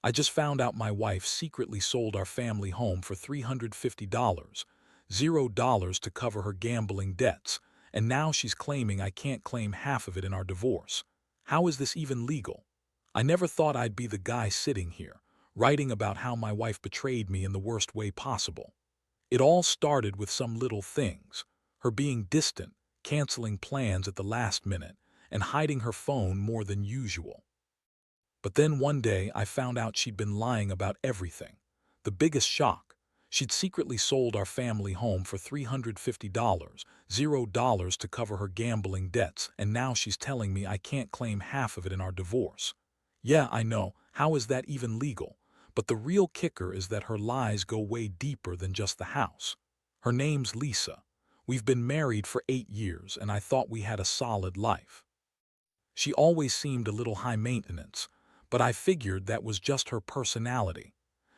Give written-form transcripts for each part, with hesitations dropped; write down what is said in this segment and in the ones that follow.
I just found out my wife secretly sold our family home for $350, $0 to cover her gambling debts, and now she's claiming I can't claim half of it in our divorce. How is this even legal? I never thought I'd be the guy sitting here, writing about how my wife betrayed me in the worst way possible. It all started with some little things, her being distant, canceling plans at the last minute, and hiding her phone more than usual. But then one day I found out she'd been lying about everything. The biggest shock: she'd secretly sold our family home for $350, $0 to cover her gambling debts, and now she's telling me I can't claim half of it in our divorce. Yeah, I know, how is that even legal? But the real kicker is that her lies go way deeper than just the house. Her name's Lisa. We've been married for 8 years, and I thought we had a solid life. She always seemed a little high maintenance, but I figured that was just her personality.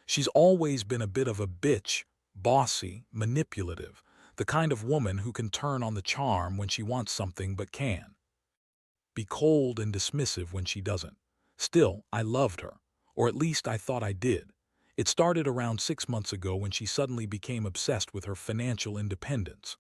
She's always been a bit of a bitch, bossy, manipulative, the kind of woman who can turn on the charm when she wants something but can be cold and dismissive when she doesn't. Still, I loved her, or at least I thought I did. It started around 6 months ago when she suddenly became obsessed with her financial independence.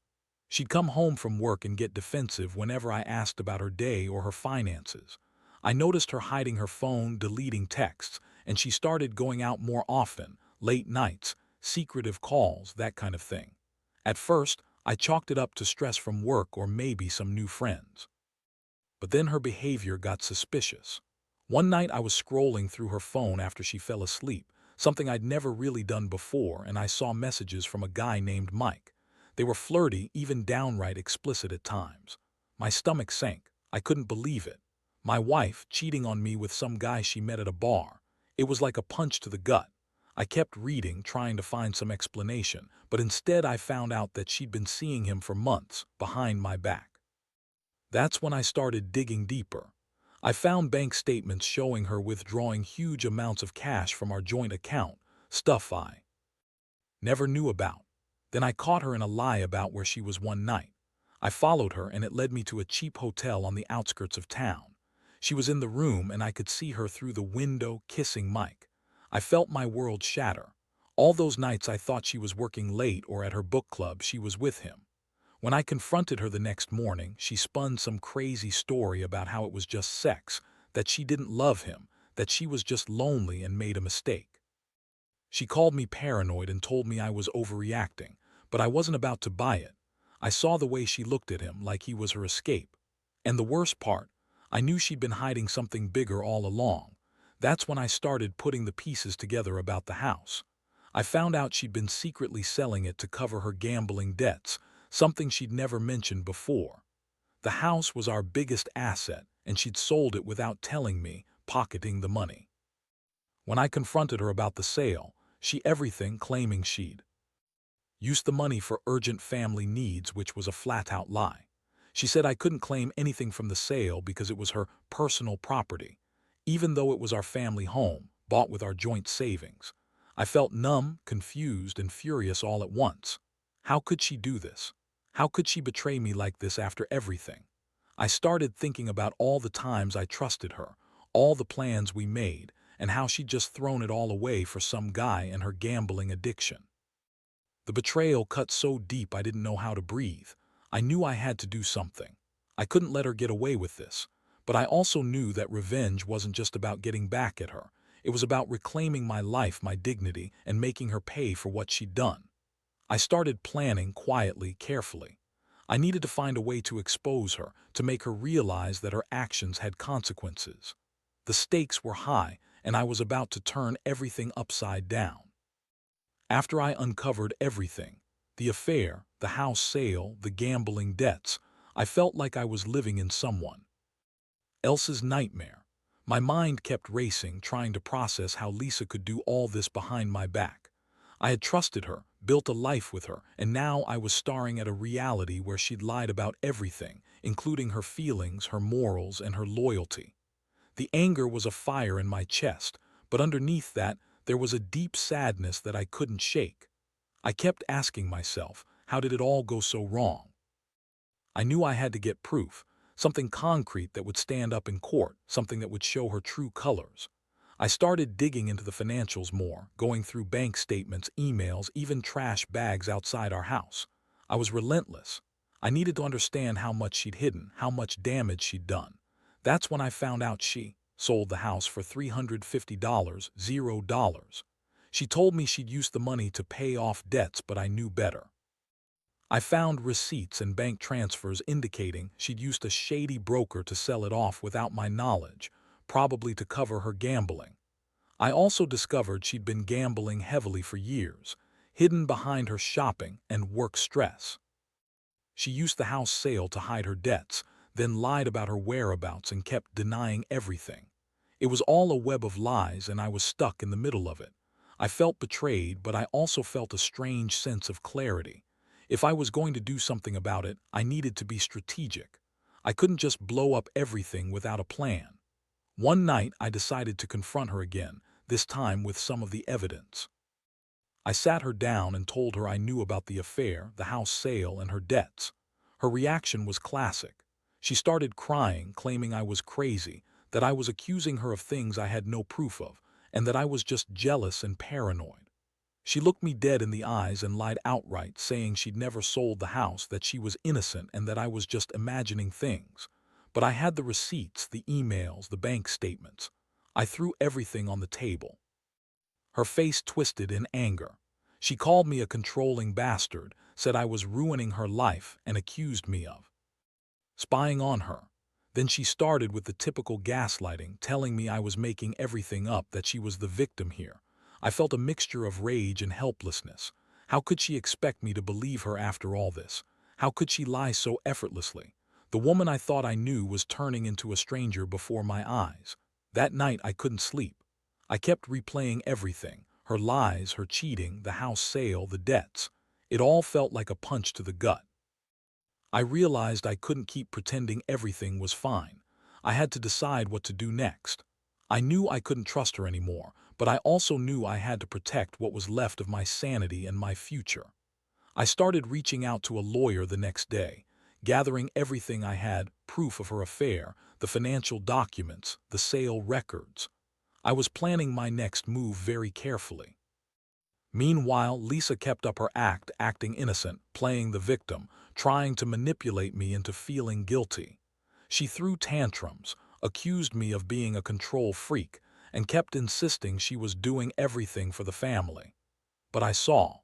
She'd come home from work and get defensive whenever I asked about her day or her finances. I noticed her hiding her phone, deleting texts, and she started going out more often, late nights, secretive calls, that kind of thing. At first, I chalked it up to stress from work or maybe some new friends. But then her behavior got suspicious. One night I was scrolling through her phone after she fell asleep, something I'd never really done before, and I saw messages from a guy named Mike. They were flirty, even downright explicit at times. My stomach sank. I couldn't believe it. My wife cheating on me with some guy she met at a bar. It was like a punch to the gut. I kept reading, trying to find some explanation, but instead I found out that she'd been seeing him for months, behind my back. That's when I started digging deeper. I found bank statements showing her withdrawing huge amounts of cash from our joint account, stuff I never knew about. Then I caught her in a lie about where she was one night. I followed her and it led me to a cheap hotel on the outskirts of town. She was in the room and I could see her through the window kissing Mike. I felt my world shatter. All those nights I thought she was working late or at her book club, she was with him. When I confronted her the next morning, she spun some crazy story about how it was just sex, that she didn't love him, that she was just lonely and made a mistake. She called me paranoid and told me I was overreacting, but I wasn't about to buy it. I saw the way she looked at him, like he was her escape. And the worst part, I knew she'd been hiding something bigger all along. That's when I started putting the pieces together about the house. I found out she'd been secretly selling it to cover her gambling debts, something she'd never mentioned before. The house was our biggest asset, and she'd sold it without telling me, pocketing the money. When I confronted her about the sale, she everything claiming she'd used the money for urgent family needs, which was a flat-out lie. She said I couldn't claim anything from the sale because it was her personal property, even though it was our family home, bought with our joint savings. I felt numb, confused, and furious all at once. How could she do this? How could she betray me like this after everything? I started thinking about all the times I trusted her, all the plans we made, and how she'd just thrown it all away for some guy and her gambling addiction. The betrayal cut so deep I didn't know how to breathe. I knew I had to do something. I couldn't let her get away with this. But I also knew that revenge wasn't just about getting back at her. It was about reclaiming my life, my dignity, and making her pay for what she'd done. I started planning quietly, carefully. I needed to find a way to expose her, to make her realize that her actions had consequences. The stakes were high, and I was about to turn everything upside down. After I uncovered everything, the affair, the house sale, the gambling debts, I felt like I was living in someone else's nightmare. My mind kept racing, trying to process how Lisa could do all this behind my back. I had trusted her, built a life with her, and now I was staring at a reality where she'd lied about everything, including her feelings, her morals, and her loyalty. The anger was a fire in my chest, but underneath that, there was a deep sadness that I couldn't shake. I kept asking myself, how did it all go so wrong? I knew I had to get proof, something concrete that would stand up in court, something that would show her true colors. I started digging into the financials more, going through bank statements, emails, even trash bags outside our house. I was relentless. I needed to understand how much she'd hidden, how much damage she'd done. That's when I found out she sold the house for $350, $0. She told me she'd used the money to pay off debts, but I knew better. I found receipts and bank transfers indicating she'd used a shady broker to sell it off without my knowledge, probably to cover her gambling. I also discovered she'd been gambling heavily for years, hidden behind her shopping and work stress. She used the house sale to hide her debts, then lied about her whereabouts and kept denying everything. It was all a web of lies, and I was stuck in the middle of it. I felt betrayed, but I also felt a strange sense of clarity. If I was going to do something about it, I needed to be strategic. I couldn't just blow up everything without a plan. One night, I decided to confront her again, this time with some of the evidence. I sat her down and told her I knew about the affair, the house sale, and her debts. Her reaction was classic. She started crying, claiming I was crazy, that I was accusing her of things I had no proof of, and that I was just jealous and paranoid. She looked me dead in the eyes and lied outright, saying she'd never sold the house, that she was innocent, and that I was just imagining things. But I had the receipts, the emails, the bank statements. I threw everything on the table. Her face twisted in anger. She called me a controlling bastard, said I was ruining her life, and accused me of spying on her. Then she started with the typical gaslighting, telling me I was making everything up, that she was the victim here. I felt a mixture of rage and helplessness. How could she expect me to believe her after all this? How could she lie so effortlessly? The woman I thought I knew was turning into a stranger before my eyes. That night I couldn't sleep. I kept replaying everything, her lies, her cheating, the house sale, the debts. It all felt like a punch to the gut. I realized I couldn't keep pretending everything was fine. I had to decide what to do next. I knew I couldn't trust her anymore, but I also knew I had to protect what was left of my sanity and my future. I started reaching out to a lawyer the next day, gathering everything I had, proof of her affair, the financial documents, the sale records. I was planning my next move very carefully. Meanwhile, Lisa kept up her act, acting innocent, playing the victim, trying to manipulate me into feeling guilty. She threw tantrums, accused me of being a control freak, and kept insisting she was doing everything for the family. But I saw.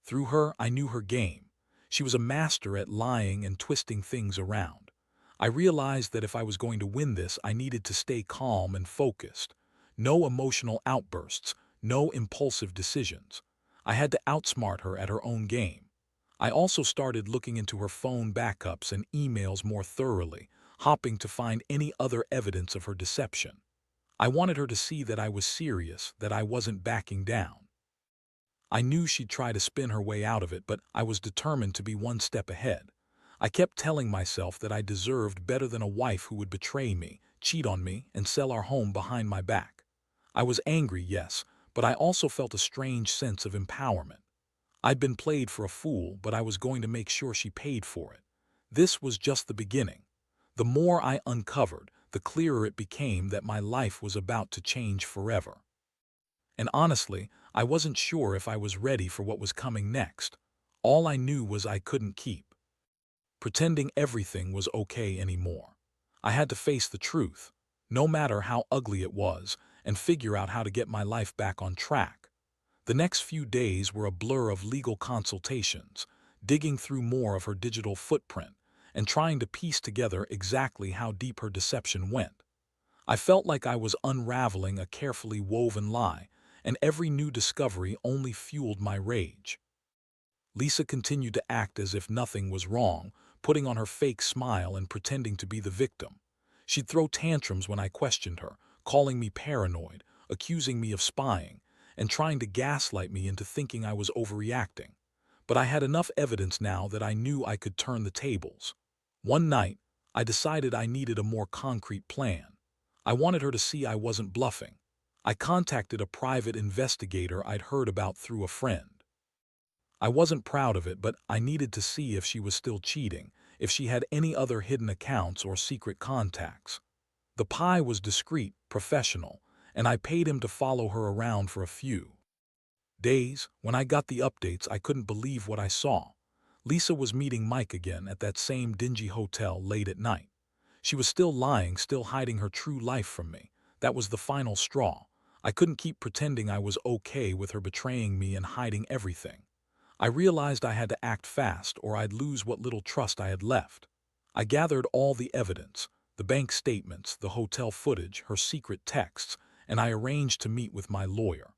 Through her, I knew her game. She was a master at lying and twisting things around. I realized that if I was going to win this, I needed to stay calm and focused. No emotional outbursts, no impulsive decisions. I had to outsmart her at her own game. I also started looking into her phone backups and emails more thoroughly, hoping to find any other evidence of her deception. I wanted her to see that I was serious, that I wasn't backing down. I knew she'd try to spin her way out of it, but I was determined to be one step ahead. I kept telling myself that I deserved better than a wife who would betray me, cheat on me, and sell our home behind my back. I was angry, yes, but I also felt a strange sense of empowerment. I'd been played for a fool, but I was going to make sure she paid for it. This was just the beginning. The more I uncovered, the clearer it became that my life was about to change forever. And honestly, I wasn't sure if I was ready for what was coming next. All I knew was I couldn't keep pretending everything was okay anymore. I had to face the truth, no matter how ugly it was, and figure out how to get my life back on track. The next few days were a blur of legal consultations, digging through more of her digital footprint, and trying to piece together exactly how deep her deception went. I felt like I was unraveling a carefully woven lie, and every new discovery only fueled my rage. Lisa continued to act as if nothing was wrong, putting on her fake smile and pretending to be the victim. She'd throw tantrums when I questioned her, calling me paranoid, accusing me of spying, and trying to gaslight me into thinking I was overreacting. But I had enough evidence now that I knew I could turn the tables. One night, I decided I needed a more concrete plan. I wanted her to see I wasn't bluffing. I contacted a private investigator I'd heard about through a friend. I wasn't proud of it, but I needed to see if she was still cheating, if she had any other hidden accounts or secret contacts. The pie was discreet, professional, and I paid him to follow her around for a few days. When I got the updates, I couldn't believe what I saw. Lisa was meeting Mike again at that same dingy hotel late at night. She was still lying, still hiding her true life from me. That was the final straw. I couldn't keep pretending I was okay with her betraying me and hiding everything. I realized I had to act fast or I'd lose what little trust I had left. I gathered all the evidence, the bank statements, the hotel footage, her secret texts, and I arranged to meet with my lawyer.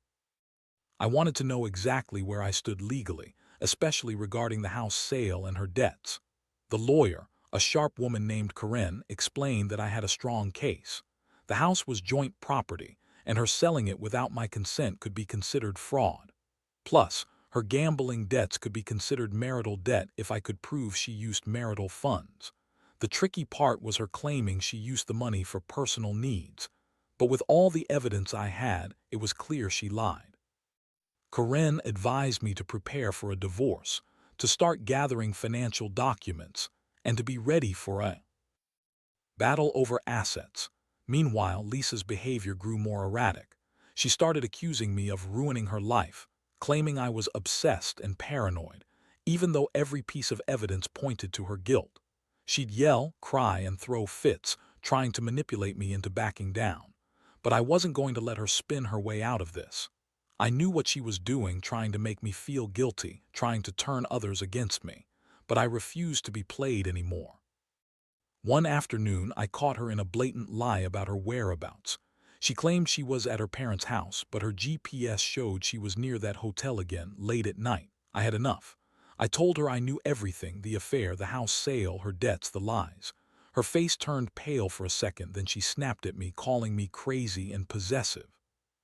I wanted to know exactly where I stood legally, especially regarding the house sale and her debts. The lawyer, a sharp woman named Corinne, explained that I had a strong case. The house was joint property, and her selling it without my consent could be considered fraud. Plus, her gambling debts could be considered marital debt if I could prove she used marital funds. The tricky part was her claiming she used the money for personal needs. But with all the evidence I had, it was clear she lied. Corinne advised me to prepare for a divorce, to start gathering financial documents, and to be ready for a battle over assets. Meanwhile, Lisa's behavior grew more erratic. She started accusing me of ruining her life, claiming I was obsessed and paranoid, even though every piece of evidence pointed to her guilt. She'd yell, cry, and throw fits, trying to manipulate me into backing down. But I wasn't going to let her spin her way out of this. I knew what she was doing, trying to make me feel guilty, trying to turn others against me. But I refused to be played anymore. One afternoon, I caught her in a blatant lie about her whereabouts. She claimed she was at her parents' house, but her GPS showed she was near that hotel again, late at night. I had enough. I told her I knew everything, the affair, the house sale, her debts, the lies. Her face turned pale for a second, then she snapped at me, calling me crazy and possessive.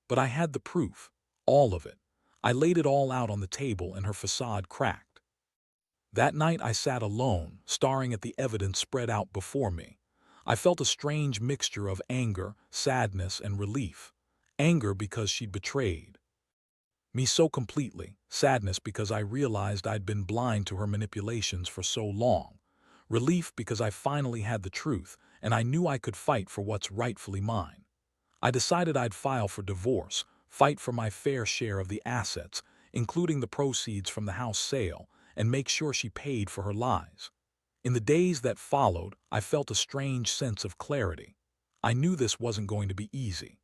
But I had the proof. All of it. I laid it all out on the table and her facade cracked. That night I sat alone, staring at the evidence spread out before me. I felt a strange mixture of anger, sadness, and relief. Anger because she'd betrayed me so completely, sadness because I realized I'd been blind to her manipulations for so long, relief because I finally had the truth and I knew I could fight for what's rightfully mine. I decided I'd file for divorce, fight for my fair share of the assets, including the proceeds from the house sale, and make sure she paid for her lies. In the days that followed, I felt a strange sense of clarity. I knew this wasn't going to be easy.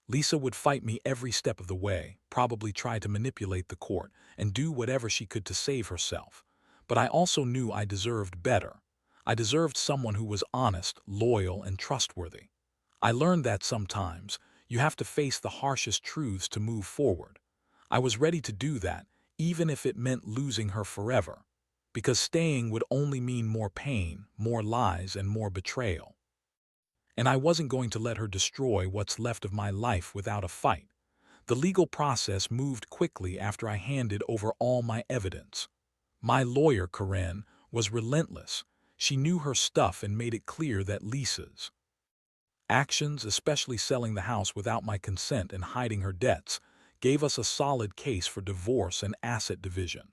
Lisa would fight me every step of the way, probably try to manipulate the court, and do whatever she could to save herself. But I also knew I deserved better. I deserved someone who was honest, loyal, and trustworthy. I learned that sometimes you have to face the harshest truths to move forward. I was ready to do that, even if it meant losing her forever, because staying would only mean more pain, more lies, and more betrayal. And I wasn't going to let her destroy what's left of my life without a fight. The legal process moved quickly after I handed over all my evidence. My lawyer, Corinne, was relentless. She knew her stuff and made it clear that Lisa's actions, especially selling the house without my consent and hiding her debts, gave us a solid case for divorce and asset division.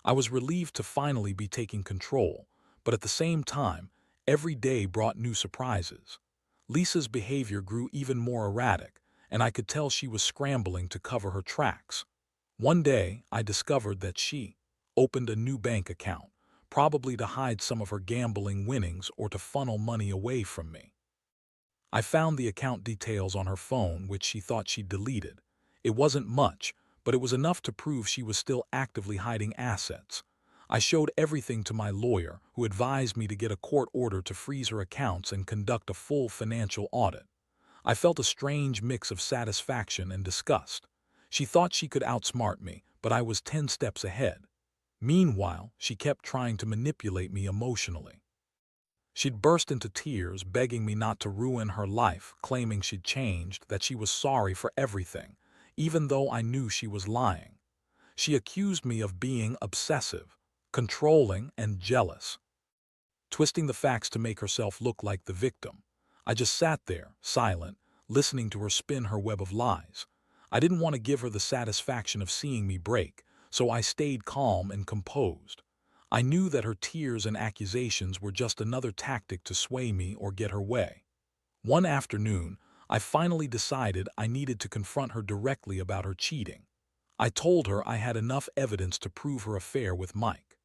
I was relieved to finally be taking control, but at the same time, every day brought new surprises. Lisa's behavior grew even more erratic, and I could tell she was scrambling to cover her tracks. One day, I discovered that she opened a new bank account, probably to hide some of her gambling winnings or to funnel money away from me. I found the account details on her phone, which she thought she'd deleted. It wasn't much, but it was enough to prove she was still actively hiding assets. I showed everything to my lawyer, who advised me to get a court order to freeze her accounts and conduct a full financial audit. I felt a strange mix of satisfaction and disgust. She thought she could outsmart me, but I was 10 steps ahead. Meanwhile, she kept trying to manipulate me emotionally. She'd burst into tears, begging me not to ruin her life, claiming she'd changed, that she was sorry for everything, even though I knew she was lying. She accused me of being obsessive, controlling, and jealous, twisting the facts to make herself look like the victim. I just sat there, silent, listening to her spin her web of lies. I didn't want to give her the satisfaction of seeing me break, so I stayed calm and composed. I knew that her tears and accusations were just another tactic to sway me or get her way. One afternoon, I finally decided I needed to confront her directly about her cheating. I told her I had enough evidence to prove her affair with Mike.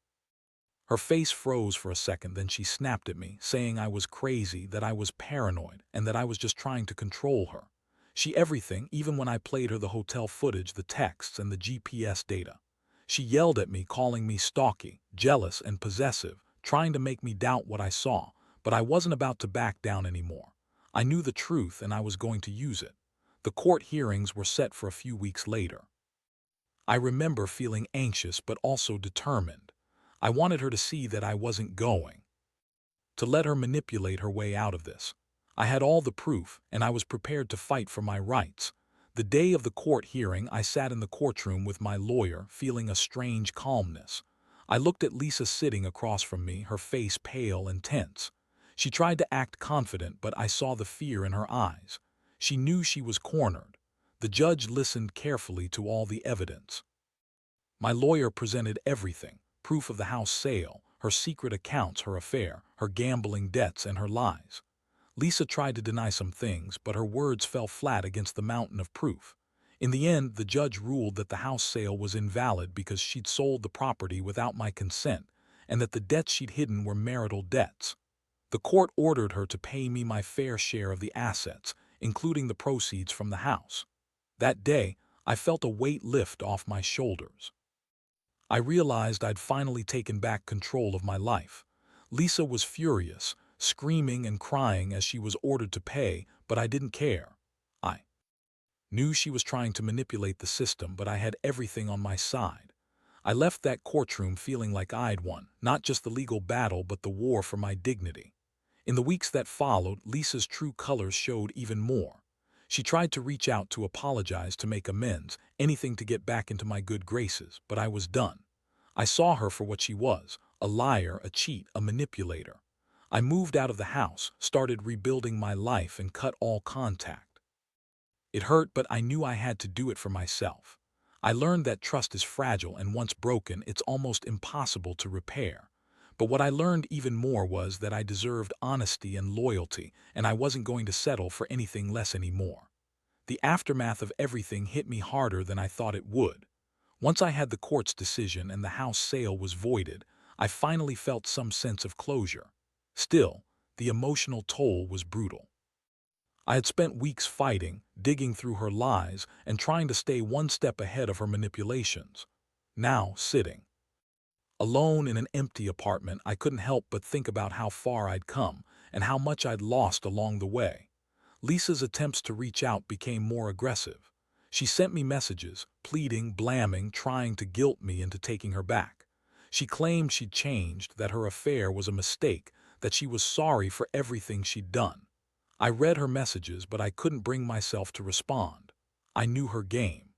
Her face froze for a second, then she snapped at me, saying I was crazy, that I was paranoid, and that I was just trying to control her. She everything, even when I played her the hotel footage, the texts, and the GPS data. She yelled at me, calling me stalky, jealous, and possessive, trying to make me doubt what I saw, but I wasn't about to back down anymore. I knew the truth and I was going to use it. The court hearings were set for a few weeks later. I remember feeling anxious but also determined. I wanted her to see that I wasn't going to let her manipulate her way out of this. I had all the proof, and I was prepared to fight for my rights. The day of the court hearing, I sat in the courtroom with my lawyer, feeling a strange calmness. I looked at Lisa sitting across from me, her face pale and tense. She tried to act confident, but I saw the fear in her eyes. She knew she was cornered. The judge listened carefully to all the evidence. My lawyer presented everything: proof of the house sale, her secret accounts, her affair, her gambling debts, and her lies. Lisa tried to deny some things, but her words fell flat against the mountain of proof. In the end, the judge ruled that the house sale was invalid because she'd sold the property without my consent, and that the debts she'd hidden were marital debts. The court ordered her to pay me my fair share of the assets, including the proceeds from the house. That day, I felt a weight lift off my shoulders. I realized I'd finally taken back control of my life. Lisa was furious, screaming and crying as she was ordered to pay, but I didn't care. I knew she was trying to manipulate the system, but I had everything on my side. I left that courtroom feeling like I'd won, not just the legal battle, but the war for my dignity. In the weeks that followed, Lisa's true colors showed even more. She tried to reach out, to apologize, to make amends, anything to get back into my good graces, but I was done. I saw her for what she was: a liar, a cheat, a manipulator. I moved out of the house, started rebuilding my life, and cut all contact. It hurt, but I knew I had to do it for myself. I learned that trust is fragile, and once broken, it's almost impossible to repair. But what I learned even more was that I deserved honesty and loyalty, and I wasn't going to settle for anything less anymore. The aftermath of everything hit me harder than I thought it would. Once I had the court's decision and the house sale was voided, I finally felt some sense of closure. Still, the emotional toll was brutal. I had spent weeks fighting, digging through her lies, and trying to stay one step ahead of her manipulations. Now, sitting alone in an empty apartment, I couldn't help but think about how far I'd come and how much I'd lost along the way. Lisa's attempts to reach out became more aggressive. She sent me messages, pleading, blaming, trying to guilt me into taking her back. She claimed she'd changed, that her affair was a mistake, that she was sorry for everything she'd done. I read her messages, but I couldn't bring myself to respond. I knew her game.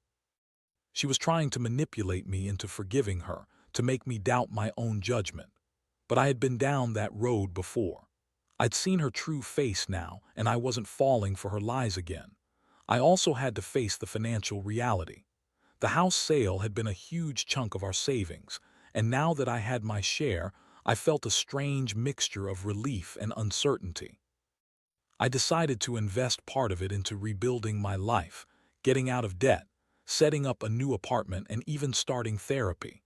She was trying to manipulate me into forgiving her, to make me doubt my own judgment. But I had been down that road before. I'd seen her true face now, and I wasn't falling for her lies again. I also had to face the financial reality. The house sale had been a huge chunk of our savings, and now that I had my share, I felt a strange mixture of relief and uncertainty. I decided to invest part of it into rebuilding my life, getting out of debt, setting up a new apartment, and even starting therapy.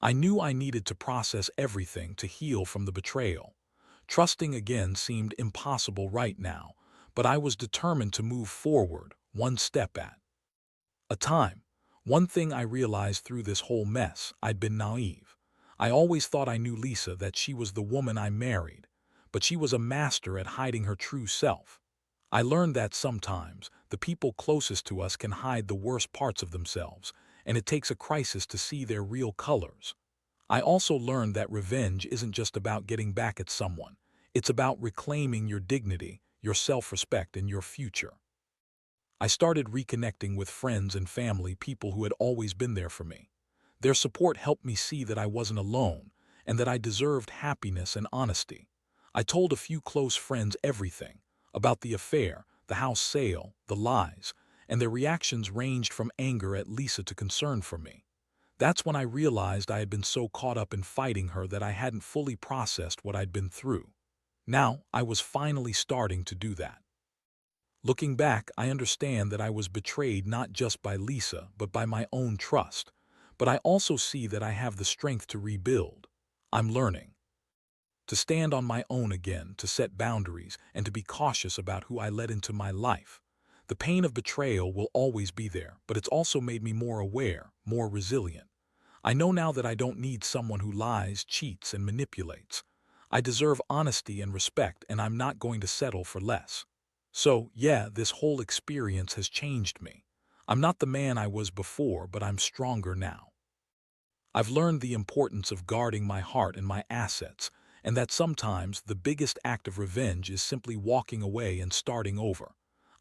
I knew I needed to process everything to heal from the betrayal. Trusting again seemed impossible right now, but I was determined to move forward, one step at a time. One thing I realized through this whole mess: I'd been naive. I always thought I knew Lisa, that she was the woman I married, but she was a master at hiding her true self. I learned that sometimes the people closest to us can hide the worst parts of themselves, and it takes a crisis to see their real colors. I also learned that revenge isn't just about getting back at someone. It's about reclaiming your dignity, your self-respect, and your future. I started reconnecting with friends and family, people who had always been there for me. Their support helped me see that I wasn't alone, and that I deserved happiness and honesty. I told a few close friends everything: about the affair, the house sale, the lies, and their reactions ranged from anger at Lisa to concern for me. That's when I realized I had been so caught up in fighting her that I hadn't fully processed what I'd been through. Now, I was finally starting to do that. Looking back, I understand that I was betrayed not just by Lisa, but by my own trust. But I also see that I have the strength to rebuild. I'm learning to stand on my own again, to set boundaries, and to be cautious about who I let into my life. The pain of betrayal will always be there, but it's also made me more aware, more resilient. I know now that I don't need someone who lies, cheats, and manipulates. I deserve honesty and respect, and I'm not going to settle for less. So, yeah, this whole experience has changed me. I'm not the man I was before, but I'm stronger now. I've learned the importance of guarding my heart and my assets, and that sometimes the biggest act of revenge is simply walking away and starting over.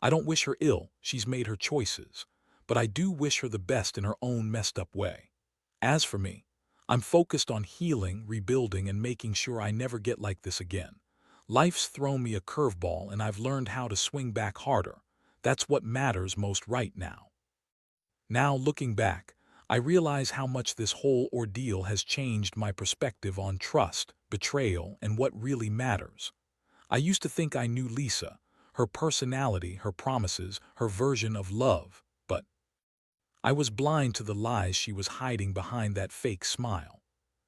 I don't wish her ill, she's made her choices, but I do wish her the best in her own messed up way. As for me, I'm focused on healing, rebuilding, and making sure I never get like this again. Life's thrown me a curveball, and I've learned how to swing back harder. That's what matters most right now. Now, looking back, I realize how much this whole ordeal has changed my perspective on trust, betrayal, and what really matters. I used to think I knew Lisa, her personality, her promises, her version of love, but I was blind to the lies she was hiding behind that fake smile.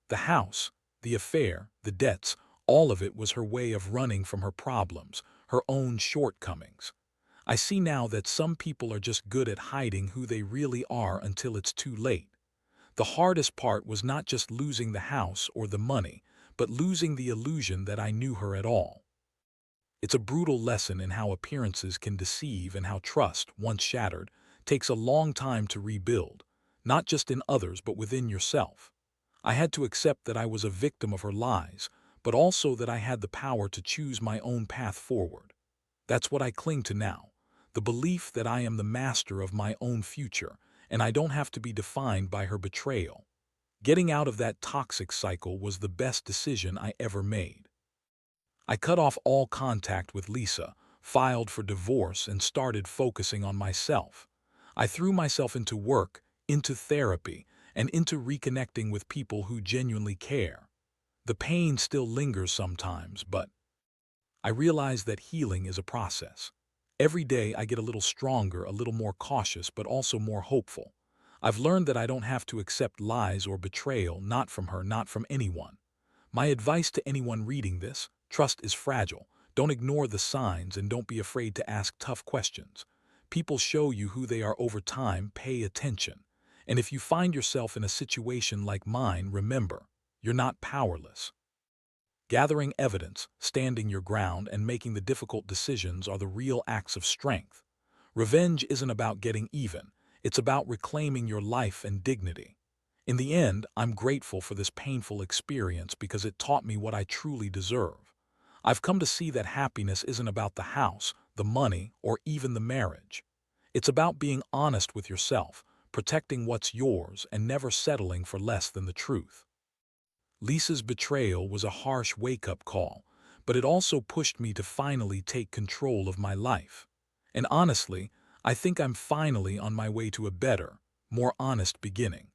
The house, the affair, the debts, all of it was her way of running from her problems, her own shortcomings. I see now that some people are just good at hiding who they really are until it's too late. The hardest part was not just losing the house or the money, but losing the illusion that I knew her at all. It's a brutal lesson in how appearances can deceive and how trust, once shattered, takes a long time to rebuild, not just in others but within yourself. I had to accept that I was a victim of her lies, but also that I had the power to choose my own path forward. That's what I cling to now, the belief that I am the master of my own future, and I don't have to be defined by her betrayal. Getting out of that toxic cycle was the best decision I ever made. I cut off all contact with Lisa, filed for divorce, and started focusing on myself. I threw myself into work, into therapy, and into reconnecting with people who genuinely care. The pain still lingers sometimes, but I realize that healing is a process. Every day I get a little stronger, a little more cautious, but also more hopeful. I've learned that I don't have to accept lies or betrayal, not from her, not from anyone. My advice to anyone reading this: trust is fragile. Don't ignore the signs and don't be afraid to ask tough questions. People show you who they are over time. Pay attention. And if you find yourself in a situation like mine, remember, you're not powerless. Gathering evidence, standing your ground, and making the difficult decisions are the real acts of strength. Revenge isn't about getting even. It's about reclaiming your life and dignity. In the end, I'm grateful for this painful experience because it taught me what I truly deserve. I've come to see that happiness isn't about the house, the money, or even the marriage. It's about being honest with yourself, protecting what's yours, and never settling for less than the truth. Lisa's betrayal was a harsh wake-up call, but it also pushed me to finally take control of my life. And honestly, I think I'm finally on my way to a better, more honest beginning.